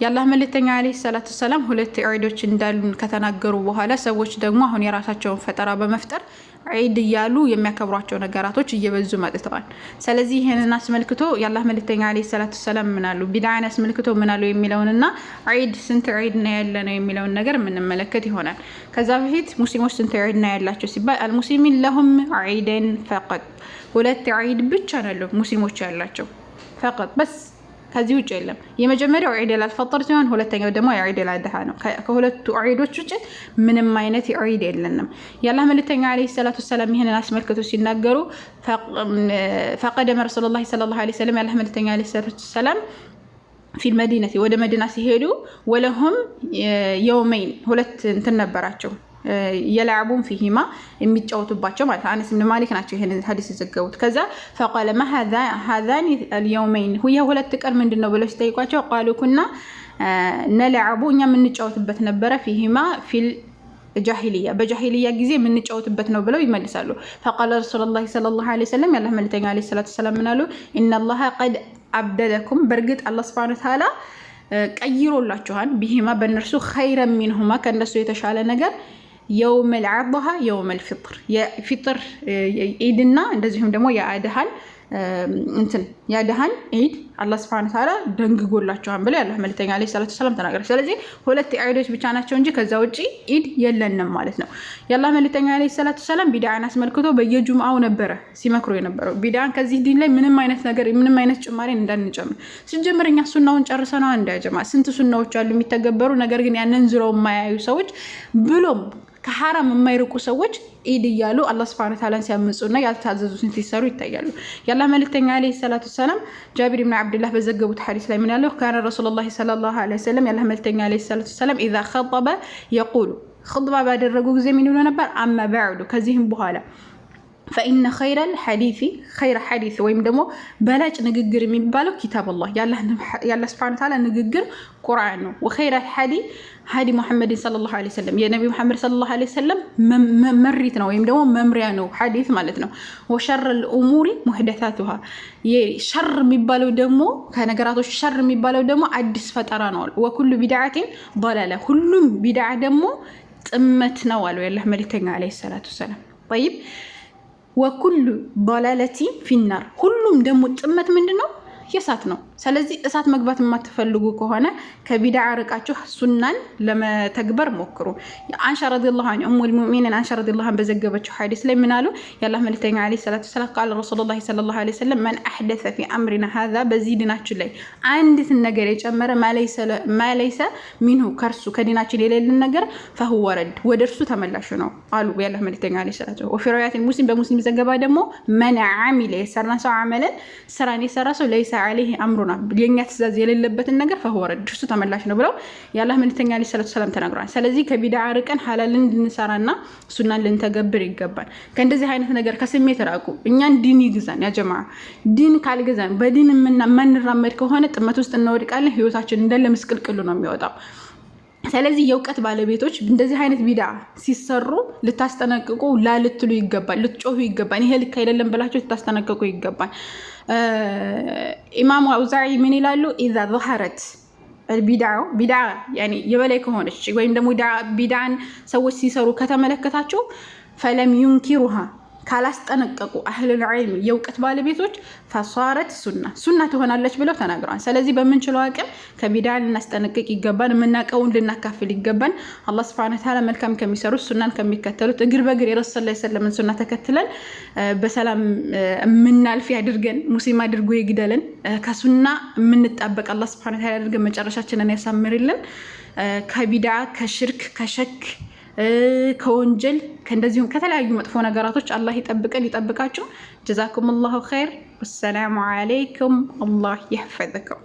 የአላህ መልእክተኛ አለይሂ ሰላቱ ሰላም ሁለት ዒዶች እንዳሉን ከተናገሩ በኋላ ሰዎች ደግሞ አሁን የራሳቸውን ፈጠራ በመፍጠር ዒድ እያሉ የሚያከብሯቸው ነገራቶች እየበዙ መጥተዋል። ስለዚህ ይሄንን አስመልክቶ የአላህ መልእክተኛ አለይሂ ሰላቱ ሰላም ምን አሉ፣ ቢድዓን አስመልክቶ ምን አሉ የሚለውንና ዒድ ስንት ዒድ ነው ያለነው የሚለውን ነገር የምንመለከት ይሆናል። ከዛ በፊት ሙስሊሞች ስንት ዒድ ነው ያላቸው ሲባል አልሙስሊሚን ለሁም ዒደን ፈቀጥ፣ ሁለት ዒድ ብቻ ነው ሙስሊሞች ያላቸው ፈቀጥ በስ ከዚህ ውጭ የለም። የመጀመሪያው ዒድ አልፈጥር ሲሆን ሁለተኛው ደግሞ ዒድ አልአድሃ ነው። ከሁለቱ ዒዶች ውጭ ምንም አይነት ዒድ የለንም። የአላህ መልእክተኛ አለይሂ ሰላቱ ሰላም ይሄንን አስመልክቶ ሲናገሩ ፈቀደመ ረሱሉላህ ሰለላሁ ዐለይሂ ወሰለም የአላህ መልእክተኛ አለይሂ ሰላቱ ሰላም ፊል መዲና ወደ መዲና ሲሄዱ ወለሁም የውመይን ሁለት እንትን ነበራቸው የላዕቡን ፊሂማ የሚጫወቱባቸው ማለት አነስ ኢብኑ ማሊክ ናቸው ይሄንን ሐዲስ የዘገቡት። ከዛ فقال ما هذان اليومين ሁያ ሁለት ቀን ምንድነው ብለው ሲጠይቋቸው قالوا كنا نلعب እኛ የምንጫወትበት ነበረ ፊሂማ ፊል ጃሂልያ በጃሂልያ ጊዜ የምንጫወትበት ነው ብለው ይመልሳሉ። فقال رسول الله صلى الله عليه وسلم ያላህ መልእክተኛ አለይሂ ሰላቱ ሰላም ምናሉ ان الله قد ابدلكم በርግጥ አላህ Subhanahu Wa Ta'ala ቀይሮላችኋል ቢሂማ በእነርሱ خيرا منهما ከነሱ የተሻለ ነገር يوم العضحى يوم الفطر يا فطر عيدنا እንደዚሁም ደግሞ ያአድሃን እንትን ያአድሃን ዒድ አላህ Subhanahu Wa Ta'ala ደንግጎላቸዋል ብለው ያላህ መልእክተኛ አለይሂ ሰላቱ ሰላም ተናገሩ። ስለዚህ ሁለት ዒዶች ብቻ ናቸው እንጂ ከዛ ውጪ ዒድ የለንም ማለት ነው። ያላህ መልእክተኛ አለይሂ ሰላቱ ሰላም ቢድዓን አስመልክቶ በየጁምዓው ነበረ ሲመክሩ የነበረው። ቢድዓን ከዚህ ዲን ላይ ምንም አይነት ነገር ምንም አይነት ጭማሪ እንዳንጨምር ሲጀምር እኛ ሱናውን ጨርሰናል እንዳይጀማ ስንት ሱናዎች አሉ የሚተገበሩ ነገር ግን ያንን ዝረው የማያዩ ሰዎች ብሎም ከሐራም የማይርቁ ሰዎች ዒድ እያሉ አላህ Subhanahu Wa Ta'ala ሲያምጹና ያልታዘዙትን ሲሰሩ ይታያሉ። የአላህ መልእክተኛ አለይሂ ሰላቱ ሰላም ጃቢር ኢብኑ አብዱላህ በዘገቡት ሐዲስ ላይ ምን ያለው ካነ ረሱላህ ሰለላሁ ዐለይሂ ወሰለም የአላህ መልእክተኛ አለይሂ ሰላቱ ሰላም اذا خطب يقول خطبه ባደረጉ ጊዜ ምን ይሉ ነበር አማ بعد ከዚህም በኋላ فإن خير الحديث خير حديث ወይም ደግሞ በላጭ ንግግር የሚባለው ኪታብ አላህ ያላህ Subhanahu Wa Ta'ala ንግግር ቁርአን ነው። وخير الحديث هادي محمد صلى الله عليه وسلم يا نبي محمد صلى الله عليه وسلم مريت ነው ወይም ደግሞ መምሪያ ነው ሐዲስ ማለት ነው። وشر الأمور محدثاتها የሸር የሚባለው ደግሞ ከነገራቶች ሸር የሚባለው ደግሞ አዲስ ፈጠራ ነው። وكل بدعة ضلالة ሁሉም ቢድዓ ደግሞ ጥመት ነው አሉ ያላህ መልእክተኛ አለይሂ ሰላቱ ሰላም። طيب وكل ضلالة في النار ሁሉም ደግሞ ጥመት ምንድነው የሳት ነው። ስለዚህ እሳት መግባት የማትፈልጉ ከሆነ ከቢድዓ ርቃችሁ ሱናን ለመተግበር ሞክሩ። አንሻ ረዲየላሁ ዐንሁ ኡሙል ሙእሚኒን አንሻ ረዲየላሁ ዐንሁ በዘገበችው ሐዲስ ላይ ምን አሉ ያላህ መልእክተኛ አለይሂ ሰላቱ ሰላም ቃል ረሱላህ ሰለላሁ ዐለይሂ ወሰለም ማን አህደሰ ፊ አምሪና هذا በዚህ ዲናችን ላይ አንዲት ነገር የጨመረ ማለይሰ ሚንሁ ከርሱ ከዲናችን የሌለን ነገር فهو رد ወደርሱ ተመላሽ ነው አሉ ያላህ መልእክተኛ አለይሂ ሰላቱ وفي رواية ሙስሊም በሙስሊም ዘገባ ደግሞ من عمل የሰራ ሰው አመለን ስራን የሰራ ሰው ليس عليه امرنا የኛ ትእዛዝ የሌለበትን ነገር فهو رد እሱ ተመላሽ ነው ብለው ያላህ መልእክተኛ አለይሂ ሰላቱ ሰላም ተናግረዋል። ስለዚህ ከቢድዓ ርቀን ሐላልን እንድንሰራና ሱናን ልንተገብር ይገባል። ከእንደዚህ አይነት ነገር ከስሜት ራቁ። እኛን ዲን ይግዛን ያ ጀማዓ። ዲን ካልገዛን በዲን ማንራመድ ከሆነ ጥመት ውስጥ እንወድቃለን። ህይወታችን እንዳለ ምስቅልቅሉ ነው የሚወጣው። ስለዚህ የእውቀት ባለቤቶች እንደዚህ አይነት ቢድዓ ሲሰሩ ልታስጠነቅቁ ላልትሉ ይገባል፣ ልትጮሁ ይገባል። ይሄ ልክ አይደለም ብላችሁ ልታስጠነቅቁ ይገባል። ኢማሙ አውዛዒ ምን ይላሉ اذا ظهرت البدع يعني የበላይ ከሆነች ወይም ደግሞ ቢድዓን ሰዎች ሲሰሩ ከተመለከታቸው فلم ينكرها ካላስጠነቀቁ አህሉል ዒልም የእውቀት ባለቤቶች فصارت ሱና ትሆናለች ብለው ተናግረዋል። ስለዚህ በመንችለው አቅም ከቢድዓ ልናስጠነቅቅ ይገባል። ምናቀውን ልናካፍል ይገባል። አላህ Subhanahu Wa Ta'ala መልካም ከሚሰሩት ሱናን ከሚከተሉት እግር በእግር የረሱል ሰለላሁ ዐለይሂ ወሰለም ሱና ተከትለን በሰላም ምናልፍ ያድርገን። ሙስሊም አድርጎ ይግደለን። ከሱና ምንጣበቅ አላህ Subhanahu Wa Ta'ala ያድርገን። መጨረሻችንን ያሳምርልን። ከቢድዓ ከሽርክ ከሸክ ከወንጀል ከእንደዚሁም ከተለያዩ መጥፎ ነገራቶች አላህ ይጠብቀን ይጠብቃችሁ። ጀዛኩሙላሁ ኸይር። ወሰላሙ አለይኩም። አላህ ይህፈዝኩም።